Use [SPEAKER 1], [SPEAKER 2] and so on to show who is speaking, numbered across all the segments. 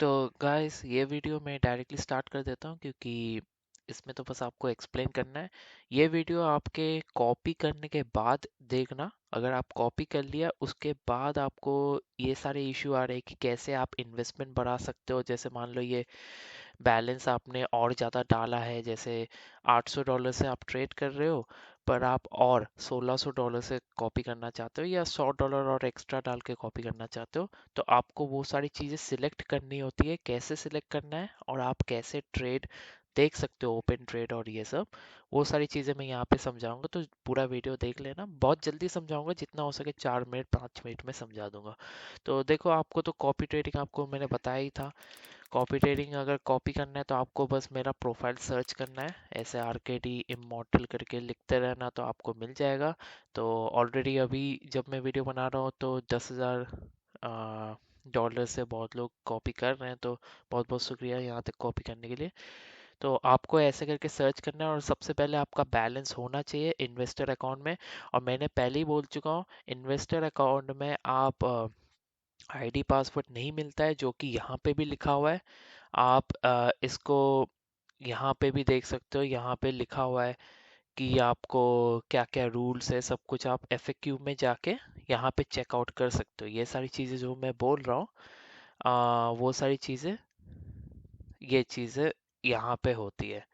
[SPEAKER 1] तो गाइस ये वीडियो मैं डायरेक्टली स्टार्ट कर देता हूँ क्योंकि इसमें तो बस आपको एक्सप्लेन करना है। ये वीडियो आपके कॉपी करने के बाद देखना। अगर आप कॉपी कर लिया उसके बाद आपको ये सारे इश्यू आ रहे हैं कि कैसे आप इन्वेस्टमेंट बढ़ा सकते हो। जैसे मान लो ये बैलेंस आपने और ज़्यादा डाला है, जैसे $800 से आप ट्रेड कर रहे हो पर आप और $1600 से कॉपी करना चाहते हो या $100 और एक्स्ट्रा डाल के कॉपी करना चाहते हो, तो आपको वो सारी चीज़ें सिलेक्ट करनी होती है। कैसे सिलेक्ट करना है और आप कैसे ट्रेड देख सकते हो, ओपन ट्रेड और ये सब, वो सारी चीज़ें मैं यहाँ पे समझाऊंगा। तो पूरा वीडियो देख लेना, बहुत जल्दी समझाऊंगा, जितना हो सके 4 मिनट 5 मिनट में समझा दूंगा। तो देखो, आपको तो कॉपी ट्रेडिंग आपको मैंने बताया ही था। कॉपी ट्रेडिंग अगर कॉपी करना है तो आपको बस मेरा प्रोफाइल सर्च करना है, ऐसे आरकेडी इमॉर्टल करके लिखते रहना तो आपको मिल जाएगा। तो ऑलरेडी अभी जब मैं वीडियो बना रहा हूँ तो 10,000 डॉलर से बहुत लोग कॉपी कर रहे हैं, तो बहुत बहुत शुक्रिया यहाँ तक कॉपी करने के लिए। तो आपको ऐसे करके सर्च करना है और सबसे पहले आपका बैलेंस होना चाहिए इन्वेस्टर अकाउंट में। और मैंने पहले ही बोल चुका हूँ, इन्वेस्टर अकाउंट में आप आईडी पासवर्ड नहीं मिलता है, जो कि यहाँ पे भी लिखा हुआ है। आप इसको यहाँ पे भी देख सकते हो, यहाँ पे लिखा हुआ है कि आपको क्या क्या रूल्स है, सब कुछ आप FAQ में जाके यहाँ पे चेकआउट कर सकते हो। ये सारी चीज़ें जो मैं बोल रहा हूँ, वो सारी चीज़ें, ये चीज़ें यहाँ पे होती है।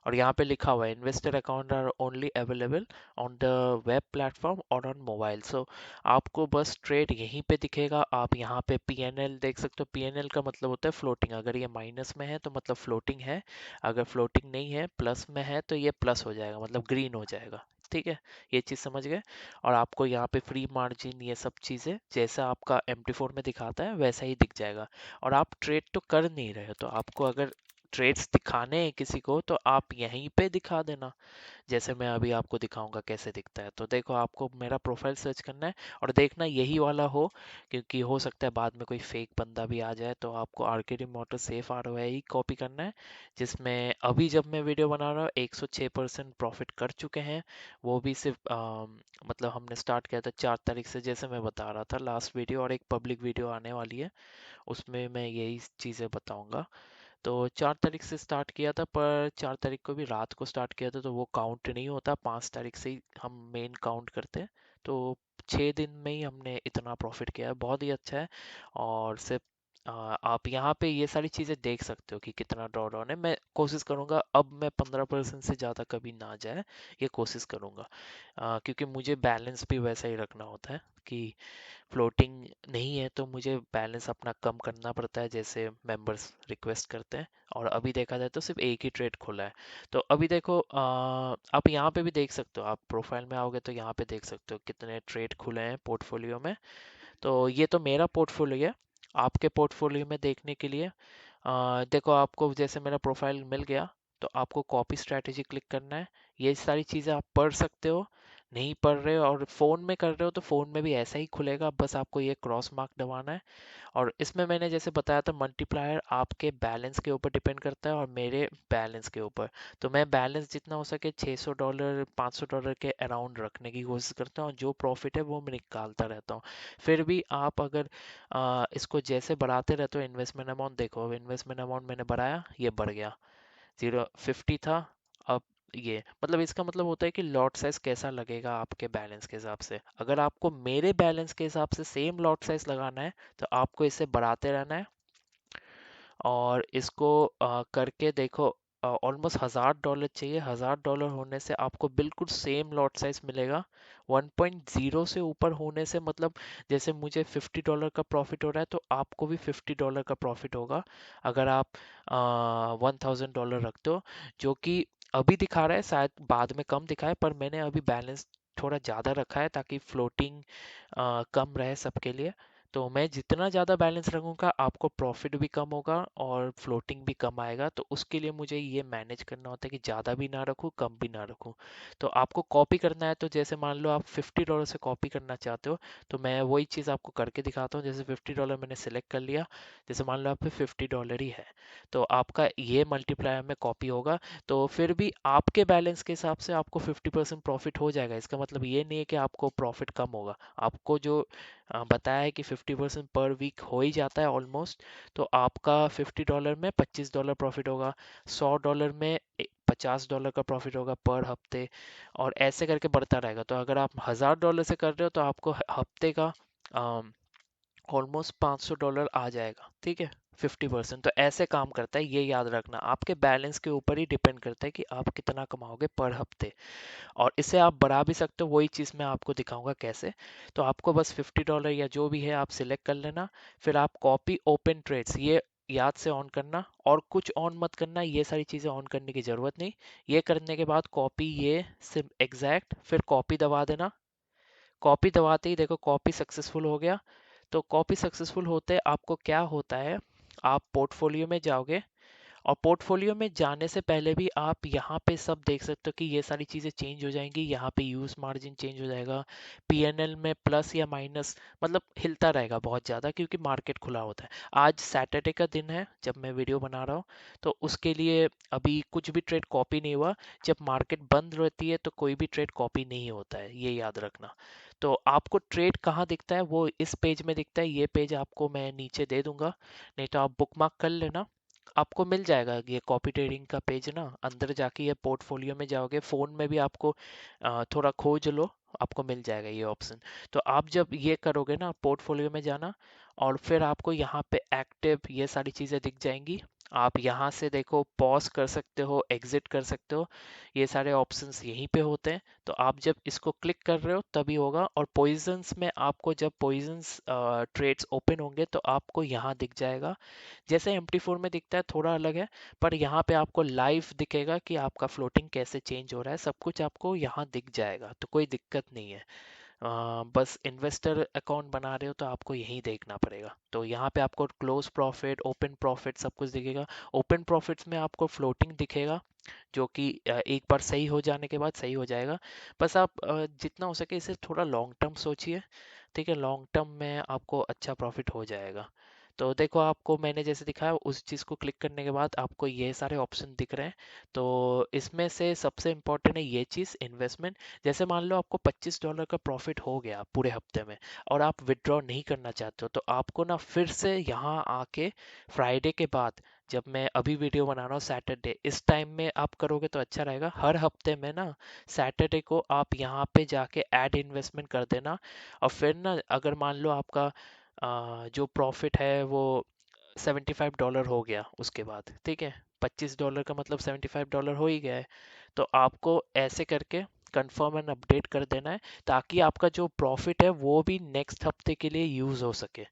[SPEAKER 1] और यहाँ पे लिखा हुआ है investor account are only available on the web platform और ऑन मोबाइल। सो आपको बस ट्रेड यहीं पे दिखेगा। आप यहाँ पे PNL देख सकते हो। PNL का मतलब होता है फ्लोटिंग। अगर ये माइनस में है तो मतलब फ्लोटिंग है, अगर फ्लोटिंग नहीं है प्लस में है तो ये प्लस हो जाएगा, मतलब ग्रीन हो जाएगा। ठीक है, ये चीज़ समझ गए। और आपको यहाँ पे फ्री मार्जिन, ये सब चीज़ें जैसा आपका MT4 में दिखाता है वैसा ही दिख जाएगा। और आप ट्रेड तो कर नहीं रहे हो, तो आपको अगर ट्रेड्स दिखाने हैं किसी को तो आप यहीं पे दिखा देना, जैसे मैं अभी आपको दिखाऊंगा कैसे दिखता है। तो देखो, आपको मेरा प्रोफाइल सर्च करना है और देखना यही वाला हो, क्योंकि हो सकता है बाद में कोई फेक बंदा भी आ जाए। तो आपको आरकेडी मोटर सेफ ROI ही कॉपी करना है, जिसमें अभी जब मैं वीडियो बना रहा हूँ 106% प्रॉफिट कर चुके हैं। वो भी सिर्फ मतलब हमने स्टार्ट किया था 4 तारीख से, जैसे मैं बता रहा था लास्ट वीडियो, और एक पब्लिक वीडियो आने वाली है उसमें मैं यही चीज़ें बताऊंगा। तो 4 तारीख से स्टार्ट किया था, पर 4 तारीख को भी रात को स्टार्ट किया था, तो वो काउंट नहीं होता। 5 तारीख से ही हम मेन काउंट करते हैं। तो 6 दिन में ही हमने इतना प्रॉफिट किया है, बहुत ही अच्छा है। और सिर्फ आप यहाँ पे ये सारी चीज़ें देख सकते हो कि कितना ड्रॉ डाउन है। मैं कोशिश करूँगा अब मैं 15% से ज़्यादा कभी ना जाए, ये कोशिश करूँगा। क्योंकि मुझे बैलेंस भी वैसा ही रखना होता है कि फ्लोटिंग नहीं है तो मुझे बैलेंस अपना कम करना पड़ता है, जैसे मेंबर्स रिक्वेस्ट करते हैं। और अभी देखा जाए तो सिर्फ एक ही ट्रेड खुला है। तो अभी देखो, आप यहाँ पे भी देख सकते हो, आप प्रोफाइल में आओगे तो यहाँ पे देख सकते हो कितने ट्रेड खुले हैं पोर्टफोलियो में। तो ये तो मेरा पोर्टफोलियो है। आपके पोर्टफोलियो में देखने के लिए देखो, आपको जैसे मेरा प्रोफाइल मिल गया तो आपको कॉपी स्ट्रैटेजी क्लिक करना है। ये सारी चीज़ें आप पढ़ सकते हो। नहीं पढ़ रहे हो और फ़ोन में कर रहे हो तो फ़ोन में भी ऐसा ही खुलेगा, बस आपको ये क्रॉस मार्क दबाना है। और इसमें मैंने जैसे बताया था, मल्टीप्लायर आपके बैलेंस के ऊपर डिपेंड करता है और मेरे बैलेंस के ऊपर। तो मैं बैलेंस जितना हो सके $600 $500 के अराउंड रखने की कोशिश करता हूँ, और जो प्रॉफिट है वो मैं निकालता रहता हूँ। फिर भी आप अगर इसको जैसे बढ़ाते रहते हो, इन्वेस्टमेंट अमाउंट देखो, इन्वेस्टमेंट अमाउंट मैंने बढ़ाया, ये बढ़ गया। 050 था, अब ये मतलब इसका मतलब होता है कि लॉट साइज कैसा लगेगा आपके बैलेंस के हिसाब से। अगर आपको मेरे बैलेंस के हिसाब से सेम लॉट साइज लगाना है तो आपको इसे बढ़ाते रहना है। और इसको करके देखो, ऑलमोस्ट $1,000 चाहिए। $1,000 होने से आपको बिल्कुल सेम लॉट साइज मिलेगा। 1.0 से ऊपर होने से मतलब, जैसे मुझे $50 का प्रॉफिट हो रहा है तो आपको भी $50 का प्रॉफिट होगा, अगर आप $1,000 रखते हो। जो कि अभी दिखा रहा है, शायद बाद में कम दिखाए, पर मैंने अभी बैलेंस थोड़ा ज़्यादा रखा है ताकि फ्लोटिंग कम रहे सबके लिए। तो मैं जितना ज़्यादा बैलेंस रखूंगा आपको प्रॉफिट भी कम होगा और फ्लोटिंग भी कम आएगा। तो उसके लिए मुझे ये मैनेज करना होता है कि ज़्यादा भी ना रखूं कम भी ना रखूं। तो आपको कॉपी करना है, तो जैसे मान लो आप $50 से कॉपी करना चाहते हो, तो मैं वही चीज़ आपको करके दिखाता हूँ। जैसे $50 मैंने सेलेक्ट कर लिया, जैसे मान लो आप पे $50 ही है, तो आपका ये मल्टीप्लायर में कॉपी होगा। तो फिर भी आपके बैलेंस के हिसाब से आपको 50% प्रॉफिट हो जाएगा। इसका मतलब ये नहीं है कि आपको प्रॉफिट कम होगा। आपको जो बताया है कि 50% पर वीक हो ही जाता है ऑलमोस्ट। तो आपका $50 में $25 प्रॉफिट होगा, $100 में $50 का प्रॉफिट होगा पर हफ्ते, और ऐसे करके बढ़ता रहेगा। तो अगर आप $1000 से कर रहे हो तो आपको हफ्ते का ऑलमोस्ट $500 आ जाएगा, ठीक है। 50%। तो ऐसे काम करता है, ये याद रखना। आपके बैलेंस के ऊपर ही डिपेंड करता है कि आप कितना कमाओगे पर हफ्ते, और इसे आप बढ़ा भी सकते हो। वही चीज़ मैं आपको दिखाऊंगा कैसे। तो आपको बस $50 या जो भी है आप सिलेक्ट कर लेना। फिर आप कॉपी ओपन ट्रेड्स ये याद से ऑन करना, और कुछ ऑन मत करना, ये सारी चीज़ें ऑन करने की ज़रूरत नहीं। ये करने के बाद कॉपी ये सिम एग्जैक्ट, फिर कॉपी दबा देना। कॉपी दबाते ही देखो कॉपी सक्सेसफुल हो गया। तो कॉपी सक्सेसफुल होते आपको क्या होता है, आप पोर्टफोलियो में जाओगे, और पोर्टफोलियो में जाने से पहले भी आप यहाँ पे सब देख सकते हो कि ये सारी चीज़ें चेंज हो जाएंगी। यहाँ पे यूज मार्जिन चेंज हो जाएगा, पीएनएल में प्लस या माइनस, मतलब हिलता रहेगा बहुत ज़्यादा क्योंकि मार्केट खुला होता है। आज सैटरडे का दिन है जब मैं वीडियो बना रहा हूँ, तो उसके लिए अभी कुछ भी ट्रेड कॉपी नहीं हुआ। जब मार्केट बंद रहती है तो कोई भी ट्रेड कॉपी नहीं होता है, ये याद रखना। तो आपको ट्रेड कहाँ दिखता है, वो इस पेज में दिखता है। ये पेज आपको मैं नीचे दे दूंगा, नहीं तो आप बुक मार्क कर लेना। आपको मिल जाएगा ये कॉपी ट्रेडिंग का पेज ना। अंदर जाके ये पोर्टफोलियो में जाओगे, फोन में भी आपको थोड़ा खोज लो, आपको मिल जाएगा ये ऑप्शन। तो आप जब ये करोगे ना, पोर्टफोलियो में जाना, और फिर आपको यहाँ पे एक्टिव ये सारी चीज़ें दिख जाएंगी। आप यहाँ से देखो पॉज कर सकते हो, एग्जिट कर सकते हो, ये सारे ऑप्शंस यहीं पे होते हैं। तो आप जब इसको क्लिक कर रहे हो तभी होगा। और पोजीशंस में आपको जब पोजीशंस ट्रेड्स ओपन होंगे तो आपको यहाँ दिख जाएगा। जैसे MT4 में दिखता है थोड़ा अलग है, पर यहाँ पे आपको लाइव दिखेगा कि आपका फ्लोटिंग कैसे चेंज हो रहा है, सब कुछ आपको यहाँ दिख जाएगा। तो कोई दिक्कत नहीं है। बस इन्वेस्टर अकाउंट बना रहे हो तो आपको यही देखना पड़ेगा। तो यहाँ पे आपको क्लोज प्रॉफिट, ओपन प्रॉफिट सब कुछ दिखेगा। ओपन प्रॉफिट्स में आपको फ्लोटिंग दिखेगा, जो कि एक बार सही हो जाने के बाद सही हो जाएगा। बस आप जितना हो सके इसे थोड़ा लॉन्ग टर्म सोचिए, ठीक है। लॉन्ग टर्म में आपको अच्छा प्रॉफिट हो जाएगा। तो देखो आपको मैंने जैसे दिखाया, उस चीज़ को क्लिक करने के बाद आपको ये सारे ऑप्शन दिख रहे हैं। तो इसमें से सबसे इम्पोर्टेंट है ये चीज़, इन्वेस्टमेंट। जैसे मान लो आपको $25 का प्रॉफिट हो गया पूरे हफ्ते में, और आप विड्रॉ नहीं करना चाहते हो, तो आपको ना फिर से यहाँ आके फ्राइडे के बाद, जब मैं अभी वीडियो बना रहा हूँ सैटरडे, इस टाइम में आप करोगे तो अच्छा रहेगा। हर हफ्ते में ना सैटरडे को आप यहाँ पे जाके ऐड इन्वेस्टमेंट कर देना। और फिर ना अगर मान लो आपका जो प्रॉफिट है वो $75 हो गया उसके बाद, ठीक है। $25 का मतलब $75 हो ही गया है। तो आपको ऐसे करके कंफर्म एंड अपडेट कर देना है, ताकि आपका जो प्रॉफिट है वो भी नेक्स्ट हफ्ते के लिए यूज हो सके।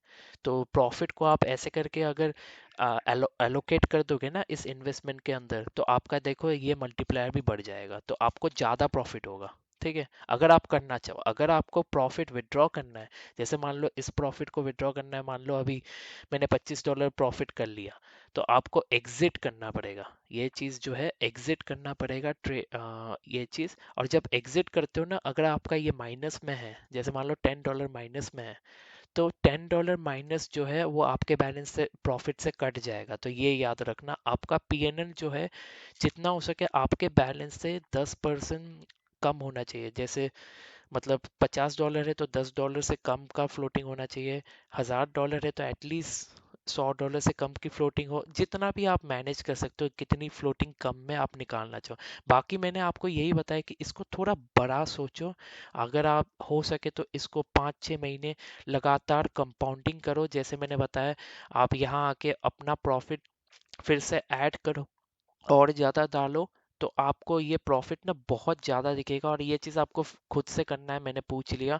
[SPEAKER 1] तो प्रॉफिट को आप ऐसे करके अगर एलोकेट कर दोगे ना इस इन्वेस्टमेंट के अंदर, तो आपका देखो ये मल्टीप्लायर भी बढ़ जाएगा, तो आपको ज़्यादा प्रॉफिट होगा, ठीक है। अगर आप करना चाहो, अगर आपको प्रॉफिट विड्रॉ करना है, जैसे मान लो इस प्रॉफिट को विड्रॉ करना है, मान लो अभी मैंने $25 प्रॉफिट कर लिया, तो आपको एग्जिट करना पड़ेगा। ये चीज़ जो है एग्जिट करना पड़ेगा, ये चीज़। और जब एग्जिट करते हो ना, अगर आपका ये माइनस में है, जैसे मान लो $10 माइनस में है, तो $10 माइनस जो है वो आपके बैलेंस से प्रॉफिट से कट जाएगा। तो ये याद रखना, आपका पीएनएल जो है जितना हो सके आपके बैलेंस से 10% कम होना चाहिए। जैसे मतलब $50 है तो $10 से कम का फ्लोटिंग होना चाहिए। $1000 है तो एटलीस्ट $100 से कम की फ्लोटिंग हो। जितना भी आप मैनेज कर सकते हो, कितनी फ्लोटिंग कम में आप निकालना चाहो। बाकी मैंने आपको यही बताया कि इसको थोड़ा बड़ा सोचो। अगर आप हो सके तो इसको 5-6 महीने लगातार कंपाउंडिंग करो, जैसे मैंने बताया। आप यहाँ आके अपना प्रॉफिट फिर से ऐड करो और ज़्यादा डालो, तो आपको ये प्रॉफिट ना बहुत ज़्यादा दिखेगा। और ये चीज़ आपको खुद से करना है, मैंने पूछ लिया।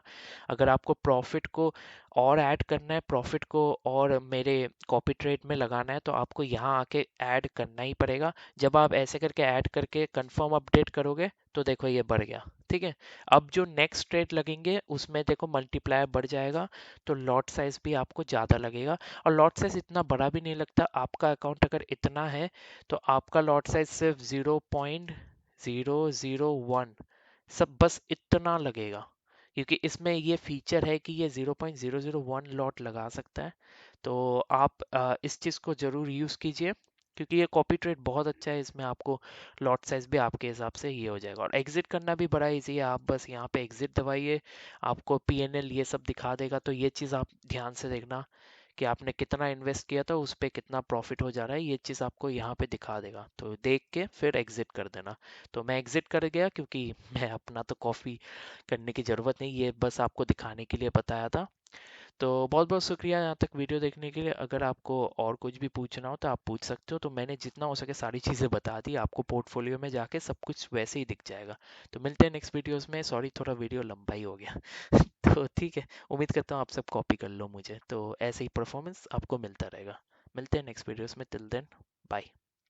[SPEAKER 1] अगर आपको प्रॉफिट को और ऐड करना है, प्रॉफिट को और मेरे कॉपी ट्रेड में लगाना है, तो आपको यहाँ आके ऐड करना ही पड़ेगा। जब आप ऐसे करके ऐड करके कंफर्म अपडेट करोगे तो देखो ये बढ़ गया, ठीक है। अब जो नेक्स्ट ट्रेड लगेंगे उसमें देखो मल्टीप्लायर बढ़ जाएगा, तो लॉट साइज भी आपको ज़्यादा लगेगा। और लॉट साइज इतना बड़ा भी नहीं लगता। आपका अकाउंट अगर इतना है तो आपका लॉट साइज सिर्फ 0.001, सब बस इतना लगेगा, क्योंकि इसमें ये फीचर है कि ये 0.001 लॉट लगा सकता है। तो आप इस चीज़ को ज़रूर यूज़ कीजिए। क्योंकि ये कॉपी ट्रेड बहुत अच्छा है, इसमें आपको लॉट साइज भी आपके हिसाब से ये हो जाएगा, और एग्जिट करना भी बड़ा इजी है। आप बस यहाँ पे एग्जिट दबाइए, आपको पीएनएल ये सब दिखा देगा। तो ये चीज़ आप ध्यान से देखना कि आपने कितना इन्वेस्ट किया था, उस पे कितना प्रॉफिट हो जा रहा है, ये चीज़ आपको यहाँ पे दिखा देगा। तो देख के फिर एग्जिट कर देना। तो मैं एग्जिट कर गया, क्योंकि मैं अपना तो कॉफ़ी करने की ज़रूरत नहीं, ये बस आपको दिखाने के लिए बताया था। तो बहुत बहुत शुक्रिया यहाँ तक वीडियो देखने के लिए। अगर आपको और कुछ भी पूछना हो तो आप पूछ सकते हो। तो मैंने जितना हो सके सारी चीज़ें बता दी आपको, पोर्टफोलियो में जाके सब कुछ वैसे ही दिख जाएगा। तो मिलते हैं नेक्स्ट वीडियोस में। सॉरी थोड़ा वीडियो लंबा ही हो गया। तो ठीक है, उम्मीद करता हूँ आप सब कॉपी कर लो मुझे, तो ऐसे ही परफॉर्मेंस आपको मिलता रहेगा। मिलते हैं नेक्स्ट वीडियोस में, टिल देन बाय।